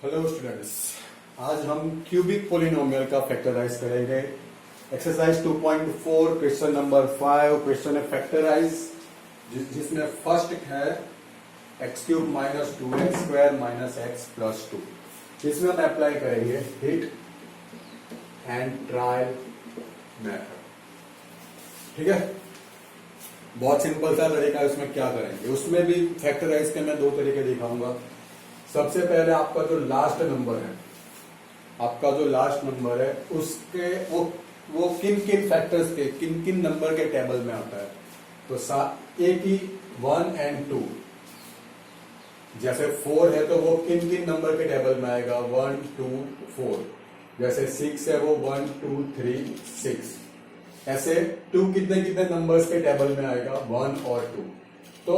Hello students, आज हम cubic polynomial का फैक्टराइज करेंगे। एक्सरसाइज 2.4 क्वेश्चन नंबर 5 क्वेश्चन है फैक्टराइज, जिसमें फर्स्ट है x cube minus 2x square minus x plus 2। इसमें हम अप्लाई करेंगे हिट एंड ट्रायल मेथड। ठीक है, बहुत सिंपल सा तरीका है। उसमें क्या करेंगे, उसमें भी फैक्टराइज के मैं दो तरीके दिखाऊंगा। सबसे पहले आपका जो लास्ट नंबर है, उसके वो किन किन फैक्टर्स के किन किन नंबर के टेबल में आता है। तो एक ही 1 और 2, जैसे 4 है तो वो किन किन नंबर के टेबल में आएगा, 1 2 4। जैसे 6 है वो 1 2 3 6। ऐसे 2 कितने कितने नंबर्स के टेबल में आएगा, 1 और 2। तो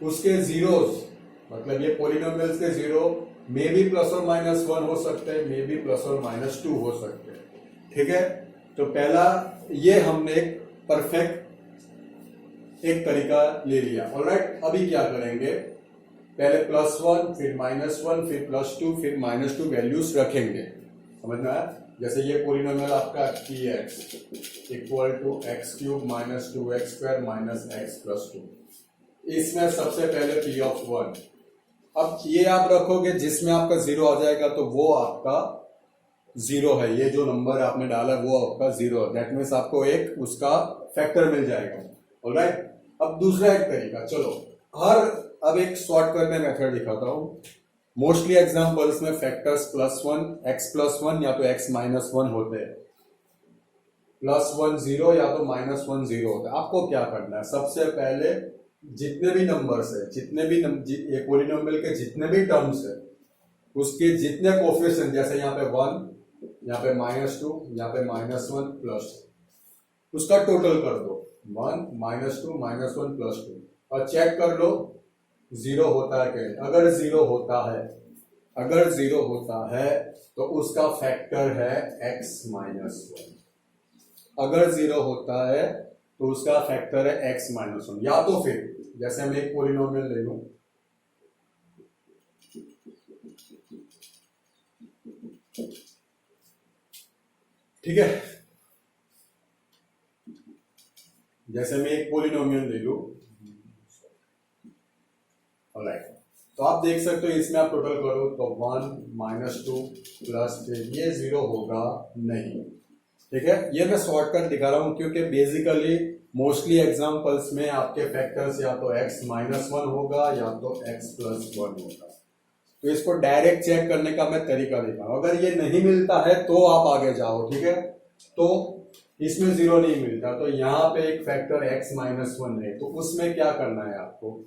उसके जीरोस, मतलब ये पॉलिनोमियल्स के जीरो मे बी प्लस और माइनस 1 हो सकते हैं, मे बी प्लस और माइनस 2 हो सकते हैं। ठीक है, तो पहला ये हमने एक परफेक्ट एक तरीका ले लिया। ऑलराइट, अभी क्या करेंगे, पहले +1 फिर -1 फिर +2 फिर -2 वैल्यूज रखेंगे। समझ में आया? जैसे ये पॉलिनोमियल आपका px equal to x cube minus 2x square minus x plus 2। इसमें सबसे पहले p ऑफ 1। अब ये आप रखोगे, जिसमें आपका 0 आ जाएगा तो वो आपका 0 है। ये जो नंबर आपने डाला वो आपका 0 है। दैट मीन्स आपको एक उसका फैक्टर मिल जाएगा। ऑलराइट, अब दूसरा एक तरीका, चलो अब एक शॉर्टकट में मेथड दिखाता हूं। मोस्टली एग्जांपल्स में फैक्टर्स +1 x +1 या तो x -1 होते हैं, +1 0 या तो -1 0 होता है। आपको क्या करना है, सबसे पहले जितने भी नंबर्स है, ये पॉलिनोमियल के जितने भी टर्म्स है, उसके जितने कोफिशिएंट, जैसे यहाँ पे 1, यहाँ पे -2, यहाँ पे -1 प्लस, उसका टोटल कर दो, 1 -2 -1 प्लस 2, और चेक कर लो 0 होता है क्या। अगर 0 होता है तो उसका फैक्टर है x -1। अगर 0 होता है तो उसका फैक्टर है x -1। या तो फिर जैसे हम एक पॉलिनोमियल ले लूं, ठीक है, जैसे मैं एक पॉलिनोमियल ले लूं, ऑलराइट, तो आप देख सकते हो इसमें आप टोटल करो तो 1 -2 प्लस 3, ये 0 होगा नहीं। ठीक है, ये मैं शॉर्टकट दिखा रहा हूं क्योंकि बेसिकली मोस्टली एग्जांपल्स में आपके फैक्टर्स या तो x -1 होगा या तो x +1 होगा। तो इसको डायरेक्ट चेक करने का मैं तरीका दिखा रहा हूं। अगर ये नहीं मिलता है तो आप आगे जाओ। ठीक है, तो इसमें 0 नहीं मिलता तो यहाँ पे एक फैक्टर x -1 है, तो उसमें क्या करना है आपको,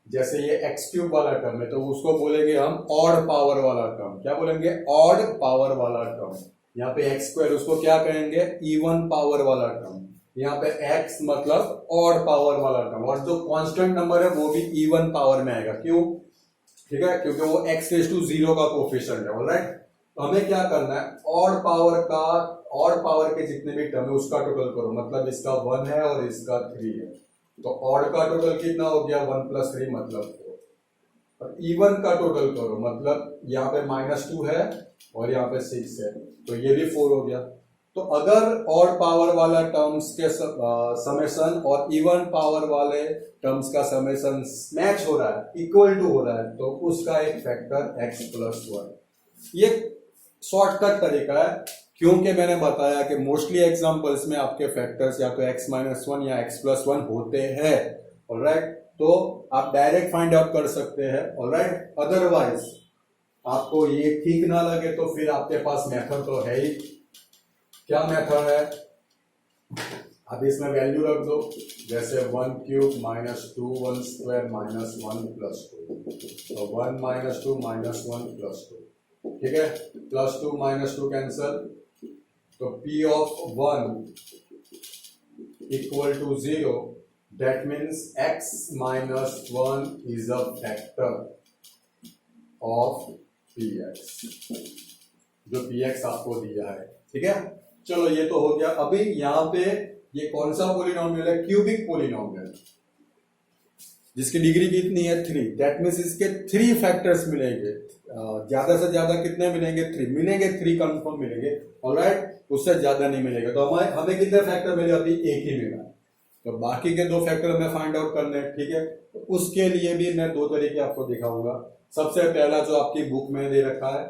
जैसे ये एक्स क्यूब वाला टर्म है तो उसको बोलेंगे हम ऑड पावर वाला टर्म। क्या बोलेंगे, ऑड पावर वाला टर्म। यहाँ पे एक्स स्क्वायर, उसको क्या कहेंगे, इवन पावर वाला टर्म। यहाँ पे एक्स मतलब ऑड पावर वाला टर्म, और जो कांस्टेंट नंबर है वो भी इवन पावर में आएगा। क्यों? ठीक है, क्योंकि वो x रेज़ टू 0 का कोफिशिएंट है। ऑलराइट, तो हमें क्या करना है, ऑड पावर के जितने भी टर्म है उसका टोटल करो। मतलब इसका 1 है और इसका 3 है, तो ऑड का टोटल कितना हो गया, 1 + 3 मतलब 4। और इवन का टोटल करो, मतलब यहाँ पे -2 है और यहाँ पे 6 है, तो ये भी 4 हो गया। तो अगर ऑड पावर वाला टर्म्स के समेशन और इवन पावर वाले टर्म्स का समेशन मैच हो रहा है, इक्वल टू हो रहा है, तो उसका एक फैक्टर x +1। ये शॉर्टकट तरीका है, क्योंकि मैंने बताया कि मोस्टली एग्जांपल्स में आपके फैक्टर्स या तो x -1 या x +1 होते हैं। ऑलराइट, तो आप डायरेक्ट फाइंड आउट कर सकते हैं। ऑलराइट, अदरवाइज आपको ये ठीक ना लगे तो फिर आपके पास मेथड तो है ही। क्या मेथड है, अब इसमें वैल्यू रख दो, जैसे 1 क्यूब -2 1 स्क्वायर -1 प्लस 2, तो 1 -2 -1 प्लस 2। ठीक है, +2 -2 कैंसल, तो p of 1 equal to 0। That means x -1 is a factor of px, जो px आपको दिया है। ठीक है, चलो ये तो हो गया। अभी यहाँ पे ये कौन सा पॉलिनोमियल है, क्यूबिक पॉलिनोमियल, जिसकी डिग्री कितनी है 3, दैट मीन्स इसके 3 फैक्टर्स मिलेंगे। ज्यादा से ज्यादा कितने मिलेंगे 3 मिलेंगे, 3 कंफर्म मिलेंगे, ऑलराइट, उससे ज्यादा नहीं मिलेगा। तो हमें कितने फैक्टर मिले, अभी एक ही मिला, तो बाकी के 2 फैक्टर हमें फाइंड आउट करने हैं, ठीक है। तो उसके लिए भी मैं 2 तरीके आपको दिखाऊंगा। सबसे पहला जो आपकी बुक में दे रखा है,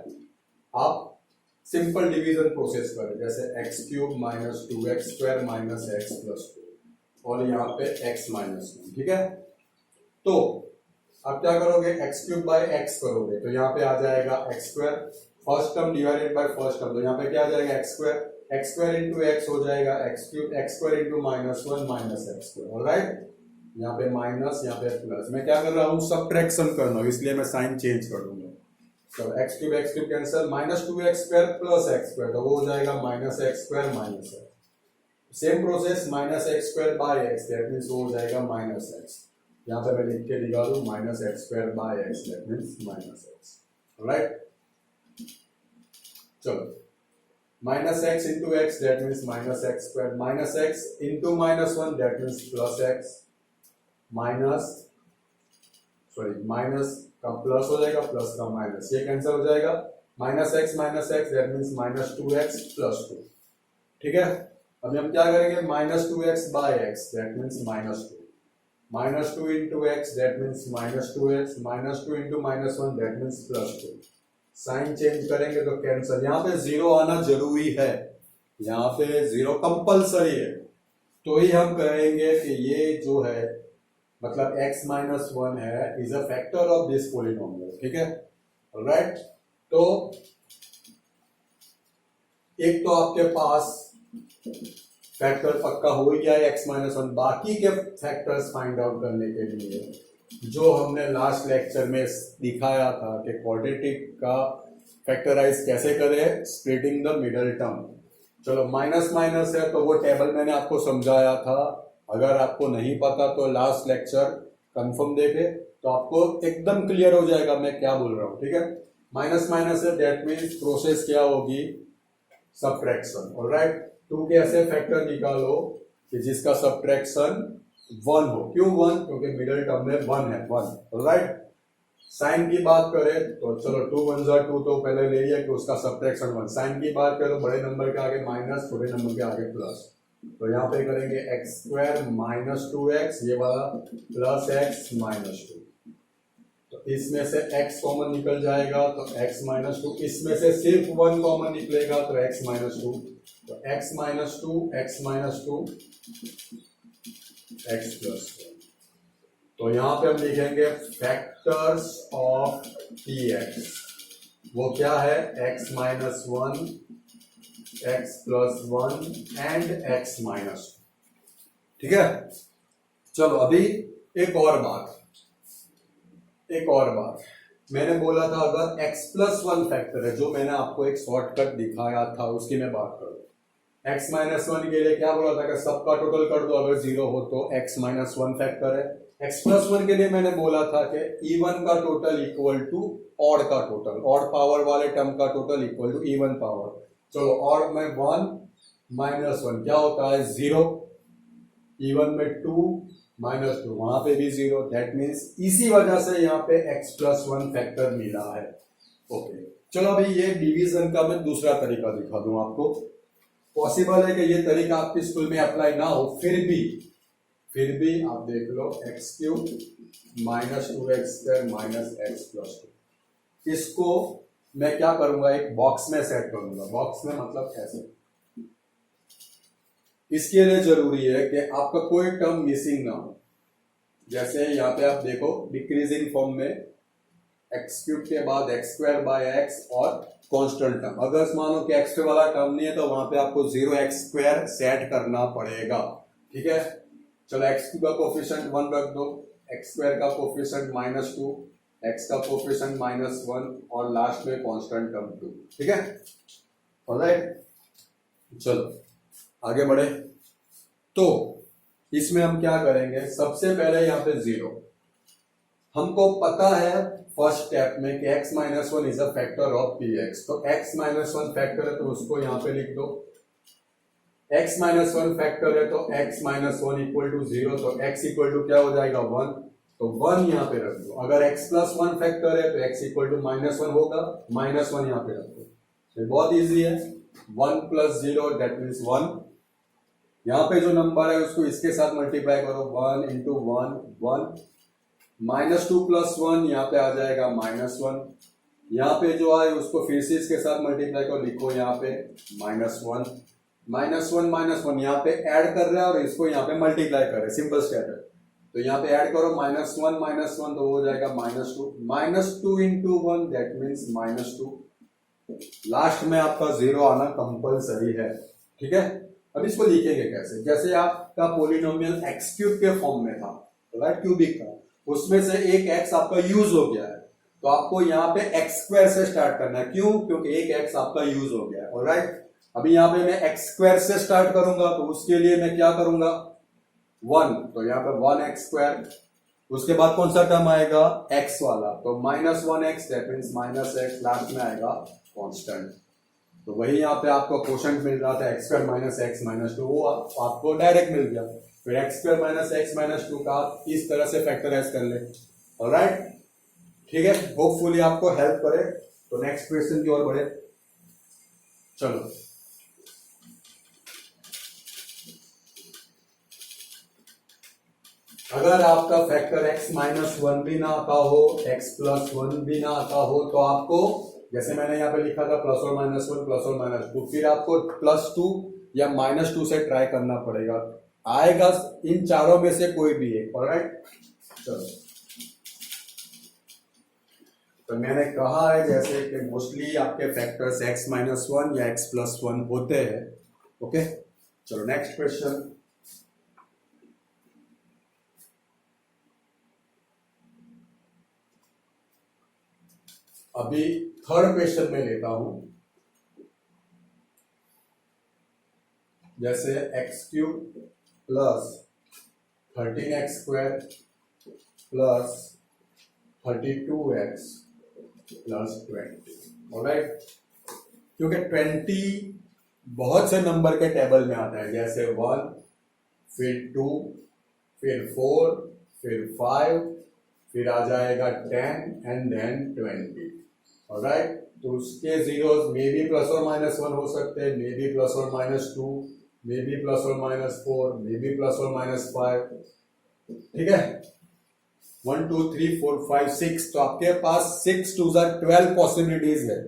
आप सिंपल डिवीजन प्रोसेस करें, जैसे x cube minus 2x square minus x plus 2 और यहाँ पे x माइनस 1, ठीक है। तो आप क्या करोगे, एक्स क्यूब बाय एक्स करोगे तो यहाँ पे आ जाएगा x square, first term divided by first term, तो यहाँ पे क्या आ जाएगा एक्स स्क्वायर इंटू एक्स हो जाएगा x cube, x square into minus 1 minus x square, alright. यहाँ पे माइनस, यहाँ पे प्लस, मैं क्या कर रहा हूँ, सबट्रैक्शन कर रहा हूँ, इसलिए मैं साइन चेंज कर दूंगा। तो x cube cancel, minus 2x square plus x square, तो वो हो जाएगा minus x square minus x. Same process minus x square by x, that means वो हो जाएगा माइनस एक्स। यहाँ पे मैं लिख के दिखा दूं minus x square by x, that means minus x, right. चलो, minus x into x that means minus x square, minus x into minus 1 that means plus x, minus का प्लस हो जाएगा, प्लस का माइनस, ये cancel हो जाएगा, minus x that means minus 2x plus 2, ठीक है। अभी हम क्या करेंगे, minus 2x by x that means minus 2, minus 2 into x that means minus 2x, minus 2 into minus 1 that means plus 2। Sign change करेंगे तो कैंसिल, यहाँ पे 0 आना जरूरी है, यहाँ पे 0 कंपल्सरी है, तो ही हम कहेंगे कि ये जो है मतलब x माइनस 1 है is a factor of this polynomial, ठीक है, राइट। तो एक तो आपके पास फैक्टर पक्का हो गया है x माइनस 1, बाकी के फैक्टर्स फाइंड आउट करने के लिए जो हमने लास्ट लेक्चर में दिखाया था कि क्वाड्रेटिक का फैक्टराइज कैसे करें, स्प्लिटिंग द मिडल टर्म। चलो, माइनस माइनस है तो वो टेबल मैंने आपको समझाया था, अगर आपको नहीं पता तो लास्ट लेक्चर कंफर्म देखे तो आपको एकदम क्लियर हो जाएगा मैं क्या बोल रहा हूं, ठीक है। माइनस माइनस है दैट मीन्स प्रोसेस क्या होगी, सबट्रैक्शन, ऑलराइट। 2 के ऐसे फैक्टर निकालो कि जिसका सबट्रैक्शन 1 हो, क्यों 1, क्योंकि मिडिल टर्म में 1 है, 1, ऑलराइट। साइन की बात करें तो चलो 2 1 जा 2 तो पहले ले लिया कि उसका सबट्रैक्शन 1, साइन की बात करें तो बड़े नंबर के आगे माइनस, छोटे नंबर के आगे प्लस, तो यहाँ पे करेंगे एक्स स्क्वायर माइनस 2x, ये वाला प्लस एक्स माइनस 2, तो इसमें से x कॉमन निकल जाएगा तो x माइनस 2, इसमें से सिर्फ 1 कॉमन निकलेगा तो x माइनस 2, तो x minus 2 x minus 2 x plus 2, तो यहाँ पे हम लिखेंगे फैक्टर्स ऑफ px, वो क्या है, x minus 1 x plus 1 and x minus 2, ठीक है। चलो, अभी एक और बात मैंने बोला था अगर x प्लस 1 फैक्टर है, जो मैंने आपको एक शॉर्टकट दिखाया था उसकी मैं बात करूं, x माइनस 1 के लिए क्या बोला था कि सबका टोटल कर दो, अगर 0 हो तो x माइनस 1 फैक्टर है। x प्लस 1 के लिए मैंने बोला था कि इवन का टोटल इक्वल टू ऑड का टोटल, ऑड पावर वाले टर्म का total equal to even power. चलो, ऑड में 1 माइनस 1 क्या होता है 0, इवन में 2 माइनस 2 वहां पे भी 0, दैट मीन्स इसी वजह से यहाँ पे x प्लस 1 फैक्टर मिला है, ओके। चलो, अभी ये डिवीजन का मैं दूसरा तरीका दिखा दूं आपको। पॉसिबल है कि ये तरीका आपके स्कूल में अप्लाई ना हो, फिर भी आप देख लो, x cube minus 2x square minus x plus 2, इसको मैं क्या करूंगा, एक बॉक्स में सेट करूंगा, बॉक्स में मतलब ऐसे। इसके लिए जरूरी है कि आपका कोई टर्म मिसिंग ना हो, जैसे यहाँ पे आप देखो डिक्रीजिंग फॉर्म में एक्स क्यूब के बाद एक्स स्क्वायर बाय एक्स और कांस्टेंट टर्म, अगर मानो कि एक्स वाला टर्म नहीं है तो वहां पे आपको 0x स्क्वायर सेट करना पड़ेगा, ठीक है। चलो, एक्स क्यूब का कोफिशिएंट 1 रख दो, एक्स स्क्वायर का कोफिशिएंट माइनस 2, एक्स का कोफिशिएंट माइनस 1 और लास्ट में कांस्टेंट टर्म 2, ठीक है, ऑलराइट। चलो आगे बढ़े, तो इसमें हम क्या करेंगे, सबसे पहले यहाँ पे 0, हमको पता है फर्स्ट स्टेप में कि x minus 1 is a factor of px, तो x माइनस 1 फैक्टर है तो उसको यहाँ पे लिख दो, x माइनस 1 फैक्टर है तो x माइनस 1 इक्वल टू 0, तो x इक्वल टू क्या हो जाएगा 1, तो 1 यहाँ पे रख दो। अगर x प्लस 1 फैक्टर है तो x इक्वल टू -1 होगा, -1 यहाँ पे रख दो। तो बहुत इजी है, 1 प्लस 0 दैट मीन्स 1। यहाँ पे जो नंबर है उसको इसके साथ मल्टीप्लाई करो, 1 इंटू 1 1, -2 प्लस 1 यहाँ पे आ जाएगा -1। यहाँ पे जो है उसको फिर से इसके साथ मल्टीप्लाई करो, लिखो यहाँ पे -1 -1 यहाँ पे ऐड कर रहे हैं और इसको यहाँ पे मल्टीप्लाई कर रहे हैं, सिंपल स्टेप है। तो यहाँ पे ऐड करो -1 तो हो जाएगा -2 इंटू 1 दैट मीन्स -2। लास्ट में आपका 0 आना कंपलसरी है, ठीक है। अब इसको लिखेंगे कैसे, जैसे आपका पोलिनोमियल एक्स क्यूब के फॉर्म में था, राइट, क्यूबिक था, उसमें से एक एक्स आपका यूज हो गया है, तो आपको यहाँ पे एक्स स्क्वायर से स्टार्ट करना है। क्यों? क्योंकि एक एक्स आपका यूज हो गया है, ऑलराइट। अभी यहाँ पे मैं एक्स स्क्वायर से स्टार्ट करूंगा, तो उसके लिए मैं क्या करूंगा, 1, तो यहाँ पे 1x²। उसके बाद कौन सा टर्म आएगा, x वाला, तो -1x that means -x, last में आएगा कांस्टेंट। तो वही यहाँ पे आपको क्वोशंट मिल रहा था x² - x - 2, वो आपको डायरेक्ट मिल गया। फिर x² - x - 2 का आप इस तरह से फैक्टराइज कर ले, ऑलराइट, ठीक है। होपफुली आपको हेल्प करे। तो नेक्स्ट क्वेश्चन की ओर बढ़े, चलो। अगर आपका फैक्टर x-1 भी ना आता हो, x+1 भी ना आता हो, तो आपको, जैसे मैंने यहाँ पे लिखा था +or -1 +or -2, फिर आपको +2 या -2 से ट्राई करना पड़ेगा, आएगा इन चारों में से कोई भी एक, ऑलराइट। चलो, तो मैंने कहा है जैसे कि मोस्टली आपके फैक्टर्स x-1 या x+1 होते हैं, ओके। चलो नेक्स्ट क्वेश्चन। अभी थर्ड क्वेश्चन में लेता हूं, जैसे x³ + 13x² + 32x + 20, ऑलराइट। क्योंकि 20 बहुत से नंबर के टेबल में आता है, जैसे 1, फिर 2, फिर 4, फिर 5, फिर आ जाएगा 10 एंड देन 20, ऑलराइट। तो उसके जीरोस मे बी +or-1 हो सकते हैं, may be +or-2, may be +or-4, may be +or-5, ठीक है। 1 2 3 4 5 6, तो आपके पास 6 2 12 पॉसिबिलिटीज है।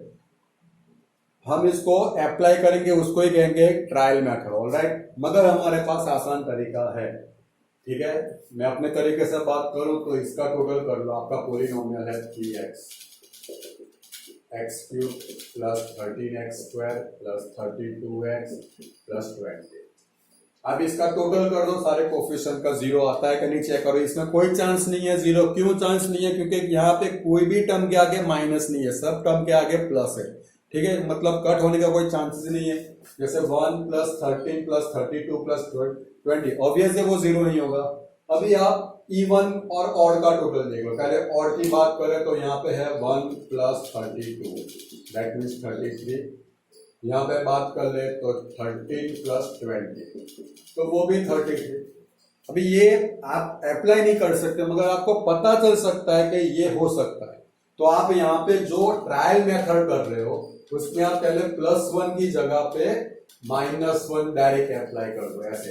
हम इसको अप्लाई करेंगे, उसको ही कहेंगे ट्रायल मेथड, ऑलराइट। मगर हमारे पास आसान तरीका है, ठीक है। मैं अपने तरीके से बात करूं तो इसका टोटल कर लो, आपका पॉलिनोमियल है 3x x³ + 13x² + 32x + 20। अब इसका टोटल कर दो, सारे कोफिशिएंट का 0 आता है कि नहीं चेक करो। इसमें कोई चांस नहीं है 0, क्यों चांस नहीं है, क्योंकि यहाँ पे कोई भी टर्म के आगे माइनस नहीं है, सब टर्म के आगे प्लस है, ठीक है। मतलब कट होने का कोई चांसेस नहीं है। जैसे 1 + 13 + 32 + 20, ऑब्वियसली वो 0 नहीं होगा। अभी आप इवन और ऑड का टोटल देख लो। पहले ऑड की बात करें तो यहाँ पे है 1 + 32 दैट मीन्स 33। यहाँ पे बात कर ले तो 13 + 20, तो वो भी 33। अभी ये आप अप्लाई नहीं कर सकते, मगर आपको पता चल सकता है कि ये हो सकता है। तो आप यहाँ पे जो ट्रायल मेथड कर रहे हो उसमें आप पहले +1 की जगह पे -1 डायरेक्ट अप्लाई कर दो, ऐसे।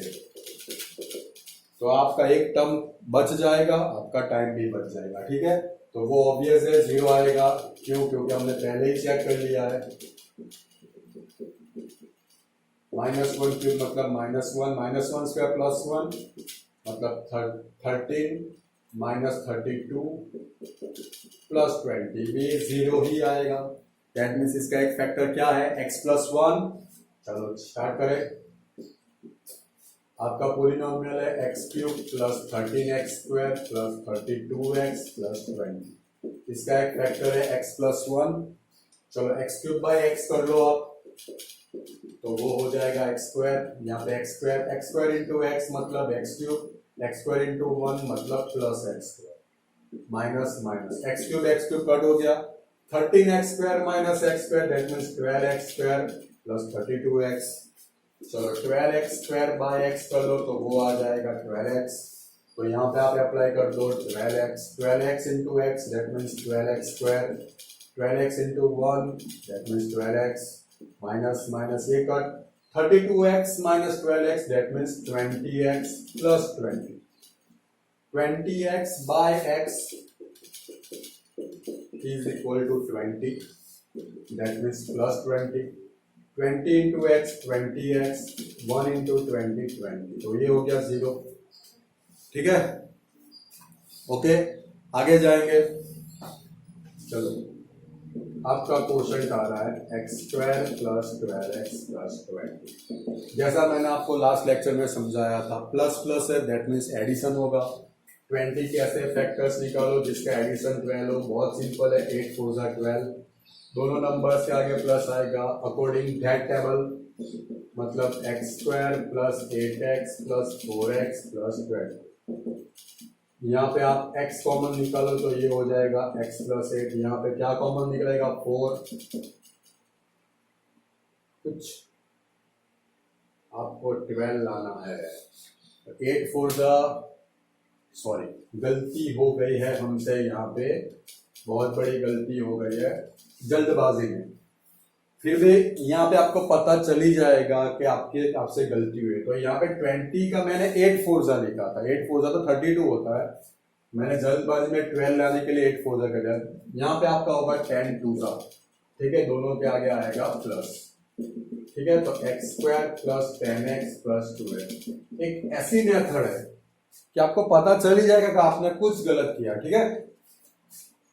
तो आपका एक टर्म बच जाएगा, आपका टाइम भी बच जाएगा, ठीक है। तो वो ऑब्वियस है 0 आएगा, क्यों? क्योंकि हमने पहले ही चेक कर लिया है। -1 क्यूब मतलब -1, -1² + 1 मतलब 13 -32 + 20 भी 0 ही आएगा। दैट मीन्स इसका एक फैक्टर क्या है, x+1। चलो स्टार्ट करें। आपका पॉलिनोमियल है x³ + 13x² + 32x + 20। इसका एक फैक्टर है x+1। चलो x³ / x कर लो आप, तो वो हो जाएगा x²। यहाँ पे x² इंटू x मतलब x³ x² इंटू 1 मतलब +x², माइनस x³ कट हो गया। 13x² - x² that means 12x² + 32x। चलो 12x² / x कर लो, तो वो आ जाएगा 12x। तो यहाँ पे आप अप्लाई कर दो 12x into x that means 12x² 12x into 1 that means 12x minus minus ये cut 32x minus 12x that means 20x plus 20 20x by x is equal to 20 that means plus 20 20 into x 20x 1 into 20 20 तो ये हो गया 0 ठीक है okay आगे जाएंगे चलो आपका क्वेश्चन आ रहा है x² प्लस 12x प्लस 20 जैसा मैंने आपको लास्ट लेक्चर में समझाया था प्लस प्लस है दैट मीन्स एडिशन होगा 20 के ऐसे फैक्टर्स निकालो जिसका एडिशन 12 हो बहुत सिंपल है 8 4 जा 12 दोनों नंबर्स के आगे प्लस आएगा अकॉर्डिंग दैट टेबल मतलब x² plus 8x plus 4x plus 12 यहाँ पे आप x कॉमन निकालो तो ये हो जाएगा x प्लस 8 यहाँ पे क्या कॉमन निकलेगा 4 कुछ आपको 12 लाना है 8 4 जा सॉरी गलती हो गई है हमसे यहाँ पे बहुत बड़ी गलती हो गई है जल्दबाजी में फिर भी यहाँ पे आपको पता चल ही जाएगा कि आपसे गलती हुई तो यहाँ पे 20 का मैंने 8 4 जा लिखा था 8 4 जा तो 32 होता है मैंने जल्दबाजी में 12 लाने के लिए 8 4 जा कर यहाँ पे आपका होगा 10 2 जा ठीक है दोनों के आगे आएगा प्लस ठीक है तो x² plus 10x plus 2x एक ऐसी मेथड है कि आपको पता चल ही जाएगा कि आपने कुछ गलत किया ठीक है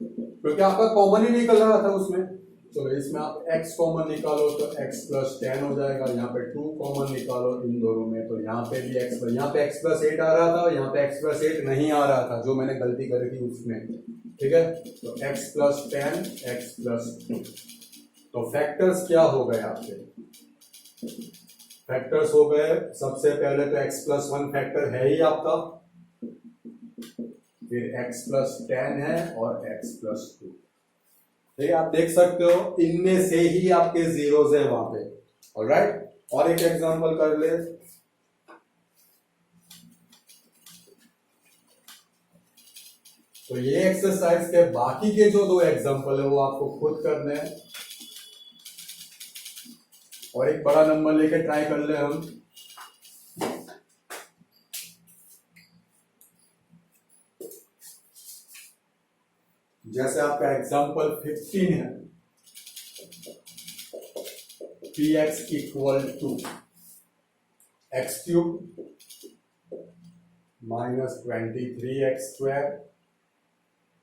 क्योंकि आपका कॉमन ही निकल रहा था उसमें चलो इसमें आप x कॉमन निकालो तो x प्लस 10 हो जाएगा यहाँ पे 2 कॉमन निकालो इन दोनों में तो यहाँ पे भी यहाँ पे x प्लस 8 आ रहा था और यहाँ पे x प्लस 8 नहीं आ रहा था जो मैंने गलती करी थी उसमें ठीक है तो x प्लस 10 x प्लस 2 तो फैक्टर्स क्या हो गए आपके फैक्टर्स हो गए सबसे पहले तो x प्लस 1 फैक्टर है ही आपका फिर x प्लस 10 है और x प्लस 2 ठीक है आप देख सकते हो इनमें से ही आपके जीरोस है वहां पे ऑलराइट और एक एग्जांपल कर ले तो ये एक्सरसाइज के बाकी के जो 2 एग्जांपल है वो आपको खुद करने हैं और एक बड़ा नंबर लेके ट्राई कर ले हम जैसे आपका एग्जांपल 15 है px equal to x³ minus 23x²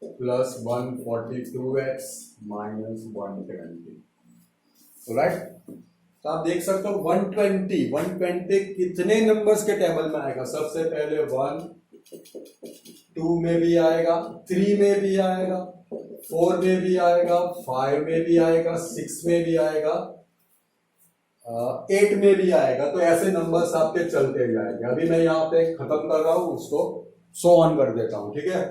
plus 142x minus 120 right तो आप देख सकते हो 120 कितने नंबर्स के टेबल में आएगा सबसे पहले 1 2 में भी आएगा 3 में भी आएगा 4 में भी आएगा 5 में भी आएगा 6 में भी आएगा 8 में भी आएगा तो ऐसे नंबर्स आपके चलते जाएंगे अभी मैं यहाँ पे खत्म कर रहा हूं उसको सो ऑन कर देता हूं ठीक है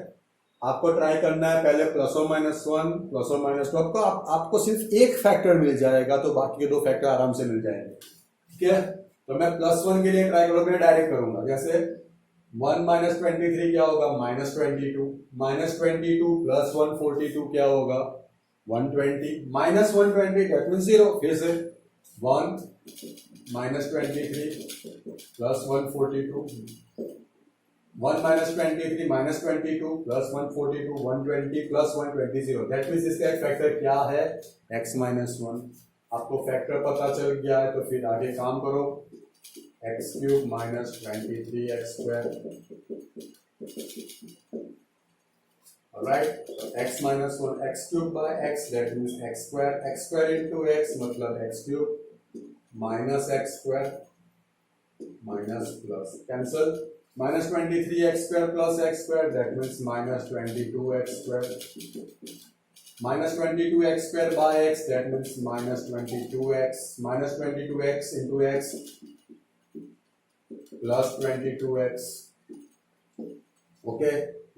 आपको ट्राई करना है पहले प्लस और माइनस 1 प्लस और माइनस 2 आपको सिर्फ एक फैक्टर मिल जाएगा तो बाकी के 2 फैक्टर आराम से मिल जाएंगे ठीक है तो मैं प्लस 1 के लिए ट्राई करूंगा मैं डायरेक्ट करूंगा जैसे 1 माइनस 23 क्या होगा माइनस 22 माइनस 22 प्लस 142 क्या होगा 120 माइनस 120 दैट मींस 0 फिर से 1 minus 23 plus 142 1 minus 23 minus 22 plus 142 120 plus 120 that means इसका एक फैक्टर क्या है x माइनस 1 आपको फैक्टर पता चल गया है तो फिर आगे काम करो x³ minus 23x²। Alright, x minus 1 x³ by x that means x² into x मतलब x³ minus x² minus plus cancel minus 23x² plus x² that means minus 22x² minus 22x² by x that means minus 22x minus 22x into x plus 22x okay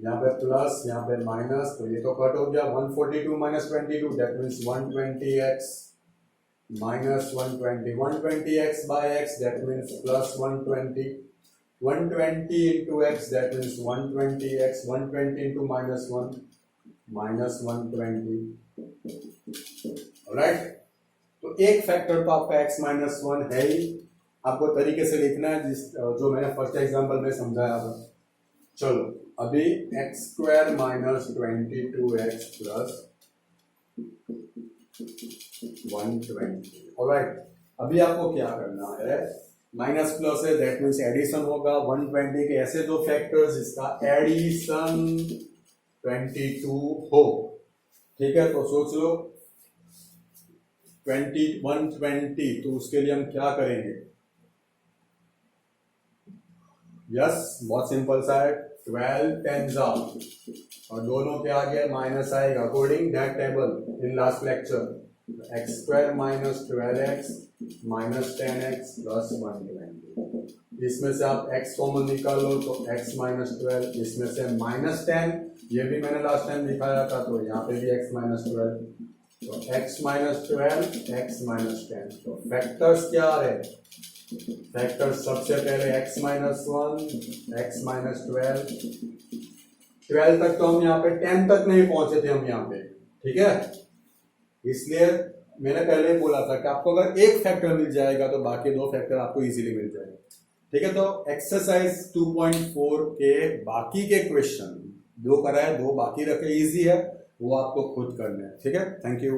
यहाँ पे plus यहाँ पे minus तो ये तो cut हो गया 142 minus 22 that means 120x minus 120 120x by x that means plus 120 120 into x, that means 120x, 120 into -1, -120. Right, तो एक फैक्टर तो आपका x -1 है ही, आपको तरीके से लिखना है जिस जो मैंने फर्स्ट एग्जांपल में समझाया था। चलो अभी x² -22x प्लस 120। ऑलराइट, अभी आपको क्या करना है, माइनस प्लस है दैट मीन्स एडिशन होगा 120 के ऐसे दो फैक्टर्स जिसका एडिशन 22 हो। ठीक है, तो सोच लो 120, तो उसके लिए हम क्या करेंगे, यस बहुत सिंपल सा है, 12 10 और दोनों के आगे माइनस आएगा according that table in last lecture. x² -12x -10x plus 120, इसमें से आप x कॉमन निकालो तो x -12, इसमें से -10, ये भी मैंने लास्ट टाइम दिखाया था, तो यहाँ पे भी x -12, तो x -12 x -10। तो फैक्टर्स क्या आ रहे, फैक्टर्स सबसे पहले x -1 x -12, 12 तक तो हम यहाँ पे 10 तक नहीं पहुंचे थे हम यहाँ पे। ठीक है, इसलिए मैंने पहले ही बोला था कि आपको अगर एक फैक्टर मिल जाएगा तो बाकी दो फैक्टर आपको इजीली मिल जाएगा। ठीक है, तो एक्सरसाइज 2.4 के बाकी के क्वेश्चन दो कराए, दो बाकी रखे, इजी है, वो आपको खुद करना है। ठीक है, थैंक यू।